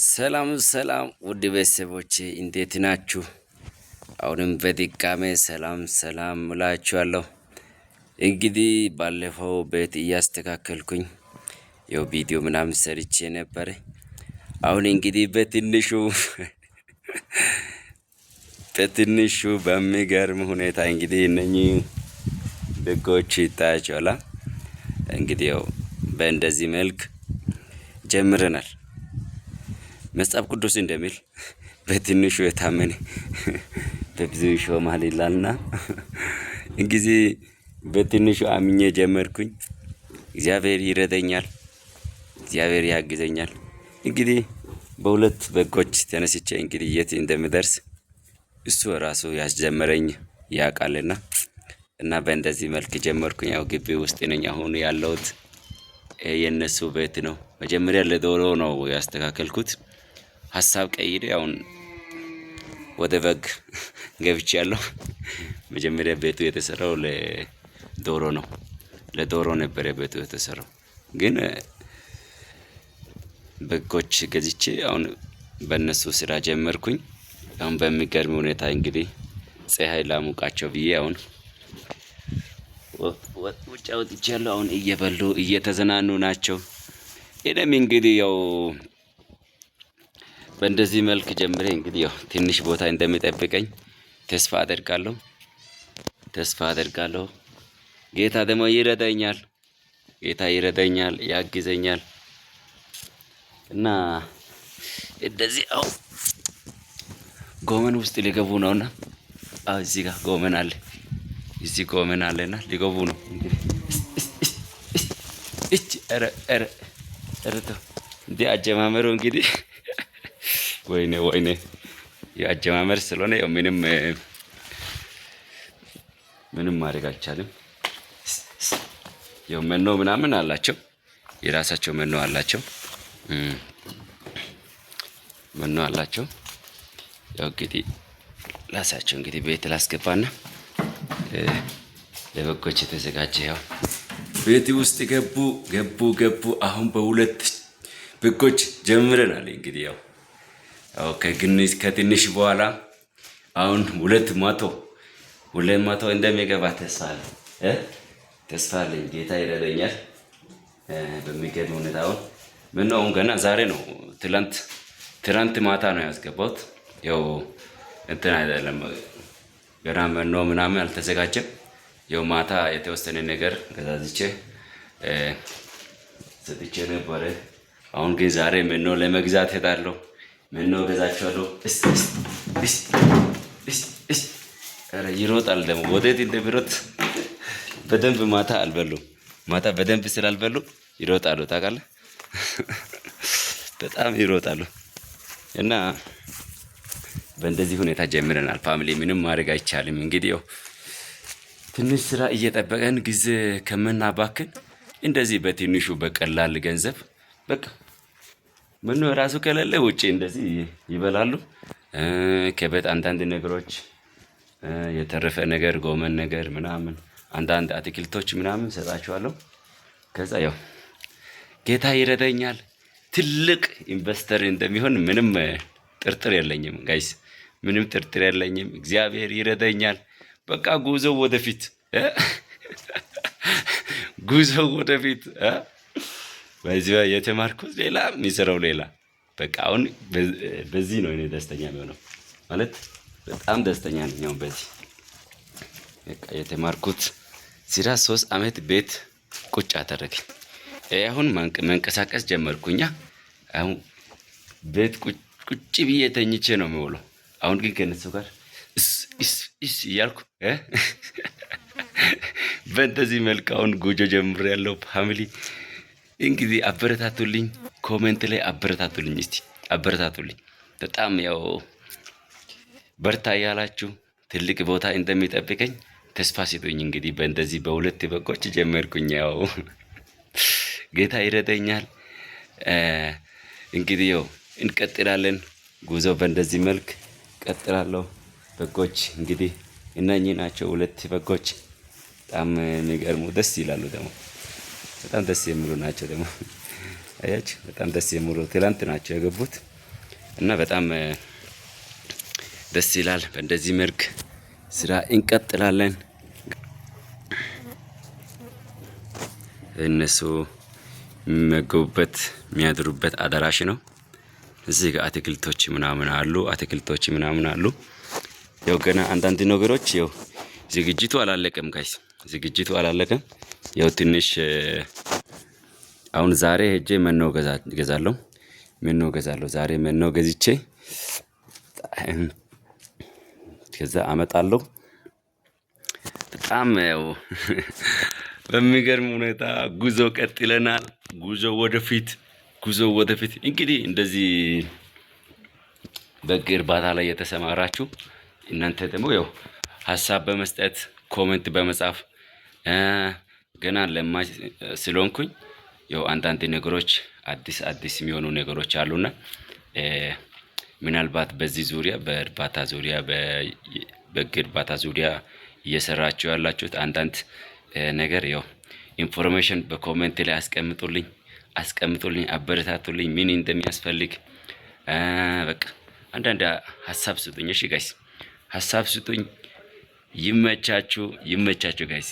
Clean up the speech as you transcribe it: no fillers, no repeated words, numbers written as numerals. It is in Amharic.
ሰላም ሰላም ውድ ቤተሰቦቼ እንዴት ናችሁ? አሁንም በድጋሜ ሰላም እላችኋለሁ። እንግዲህ ባለፈው ቤት እያስተካከልኩኝ ያው ቪዲዮ ምናምን ሰርቼ ነበር። አሁን እንግዲህ በትንሹ በሚገርም ሁኔታ እንግዲህ እነኚህ በጎች ይታያቸዋል። እንግዲህ ያው በእንደዚህ መልክ ጀምረናል። መጽሐፍ ቅዱስ እንደሚል በትንሹ የታመነ በብዙ ይሾማል ይላልና እንግዲህ በትንሹ አምኜ ጀመርኩኝ። እግዚአብሔር ይረዳኛል፣ እግዚአብሔር ያግዘኛል። እንግዲህ በሁለት በጎች ተነስቼ እንግዲህ የት እንደምደርስ እሱ ራሱ ያስጀመረኝ ያውቃልና እና በእንደዚህ መልክ ጀመርኩኝ። ያው ግቢ ውስጥ ነኝ አሁን ያለሁት። የነሱ ቤት ነው። መጀመሪያ ለዶሮ ነው ያስተካከልኩት። ሀሳብ ቀይሬ አሁን ወደ በግ ገብቻለሁ። መጀመሪያ ቤቱ የተሰራው ለዶሮ ነው። ለዶሮ ነበር ቤቱ የተሰራው። ግን በጎች ገዝቼ አሁን በእነሱ ስራ ጀመርኩኝ። አሁን በሚገርም ሁኔታ እንግዲህ ፀሐይ ላሙቃቸው ብዬ አሁን ውጭ አውጥቻለሁ። አሁን እየበሉ እየተዝናኑ ናቸው። እኔም እንግዲህ ያው በእንደዚህ መልክ ጀምሬ እንግዲህ ያው ትንሽ ቦታ እንደሚጠብቀኝ ተስፋ አደርጋለሁ። ጌታ ደግሞ ይረዳኛል፣ ያግዘኛል እና እንደዚህ ጎመን ውስጥ ሊገቡ ነውና እዚህ ጋር ጎመን አለ። እዚህ ጎመን አለና ሊገቡ ነው እንግዲህ እንዴ አጀማመሩ እንግዲህ ወይኔ የአጀማመር ስለሆነ ያው ምንም ማድረግ አይቻልም። ያው መኖ ምናምን አላቸው፣ የራሳቸው መኖ አላቸው። ያው እንግዲህ ላሳቸው እንግዲህ ቤት ላስገባና ለበጎች የተዘጋጀ ያው ቤት ውስጥ ገቡ። አሁን በሁለት በጎች ጀምረናል። እንግዲህ ያው ከትንሽ በኋላ አሁን 200 እንደሚገባ ተስፋ አለኝ። ጌታ ይረዳኛል በሚገርም ሁኔታ። አሁን ገና ዛሬ ነው፣ ትላንት ማታ ነው ያስገባሁት። ያው እንትን አይደለም ገና መኖ ምናምን አልተዘጋጀም። ያው ማታ የተወሰነ ነገር ገዛዝቼ ሰጥቼ ነበረ። አሁን ግን ዛሬ መኖ ለመግዛት ሄዳለሁ። መኖ ገዛቸዋለሁ። ኧረ ይሮጣል ደግሞ ወዴት እንደሚሮጥ በደንብ ማታ አልበሉም። ማታ በደንብ ስላልበሉ ይሮጣሉ፣ ታውቃለህ። በጣም ይሮጣሉ እና በእንደዚህ ሁኔታ ጀምረናል። ፋሚሊ ምንም ማድረግ አይቻልም። እንግዲህ ያው ትንሽ ስራ እየጠበቀን ጊዜ ከምናባክን እንደዚህ በትንሹ በቀላል ገንዘብ በቃ መኖ ራሱ ከሌለ ውጪ እንደዚህ ይበላሉ። ከቤት አንዳንድ ነገሮች የተረፈ ነገር ጎመን ነገር ምናምን አንዳንድ አትክልቶች ምናምን ሰጣቸዋለሁ። ከዛ ያው ጌታ ይረዳኛል። ትልቅ ኢንቨስተር እንደሚሆን ምንም ጥርጥር የለኝም ጋይስ፣ ምንም ጥርጥር የለኝም። እግዚአብሔር ይረዳኛል። በቃ ጉዞው ወደፊት በዚህ የተማርኩት ሌላ የሚሰራው ሌላ። በቃ አሁን በዚህ ነው እኔ ደስተኛ የሚሆነው ማለት በጣም ደስተኛ ነኝ። አሁን በዚህ በቃ የተማርኩት ስራ 3 አመት ቤት ቁጭ አደረገኝ። አሁን መንቀሳቀስ ጀመርኩኛ። አሁን ቤት ቁጭ ብዬ ተኝቼ ነው የሚውለው። አሁን ግን ከነሱ ጋር እስ እያልኩ በእንደዚህ መልክ አሁን ጉዞ ጀምሬያለሁ። ፋሚሊ እንግዲህ አበረታቱልኝ፣ ኮሜንት ላይ አበረታቱልኝ፣ እስቲ አበረታቱልኝ። በጣም ያው በርታ ያላችሁ ትልቅ ቦታ እንደሚጠብቀኝ ተስፋ ስጡኝ። እንግዲህ በእንደዚህ በሁለት በጎች ጀመርኩኝ። ያው ጌታ ይረዳኛል። እንግዲህ ያው እንቀጥላለን። ጉዞ በእንደዚህ መልክ ቀጥላለሁ። በጎች እንግዲህ እነኚህ ናቸው 2 በጎች። በጣም የሚገርሙ ደስ ይላሉ። ደግሞ በጣም ደስ የሚሉ ናቸው። ደግሞ አያችሁ በጣም ደስ የሚሉ ትላንት ናቸው የገቡት። እና በጣም ደስ ይላል። በእንደዚህ መልክ ስራ እንቀጥላለን። እነሱ የሚመገቡበት የሚያድሩበት አዳራሽ ነው። እዚህ ጋር አትክልቶች ምናምን አሉ። ያው ገና አንዳንድ ነገሮች ያው ዝግጅቱ አላለቀም ጋይስ፣ ዝግጅቱ አላለቀም። ያው ትንሽ አሁን ዛሬ ሄጄ መኖ ገዛለሁ። ዛሬ መኖ ገዝቼ ከዛ አመጣለሁ። በጣም ያው በሚገርም ሁኔታ ጉዞ ቀጥለናል። ጉዞ ወደፊት። እንግዲህ እንደዚህ በግ እርባታ ላይ የተሰማራችሁ እናንተ ደግሞ ያው ሀሳብ በመስጠት ኮሜንት በመጻፍ ገና ለማች ስለሆንኩኝ ያው አንዳንድ ነገሮች አዲስ የሚሆኑ ነገሮች አሉና ምናልባት በዚህ ዙሪያ በእርባታ ዙሪያ በበግ እርባታ ዙሪያ እየሰራችሁ ያላችሁት አንዳንድ ነገር ያው ኢንፎርሜሽን በኮሜንት ላይ አስቀምጡልኝ፣ አበረታቱልኝ። ምን እንደሚያስፈልግ በቃ አንዳንድ ሀሳብ ስጡኝ። እሺ ጋይስ ሀሳብ ስጡኝ። ይመቻችሁ ጋይስ።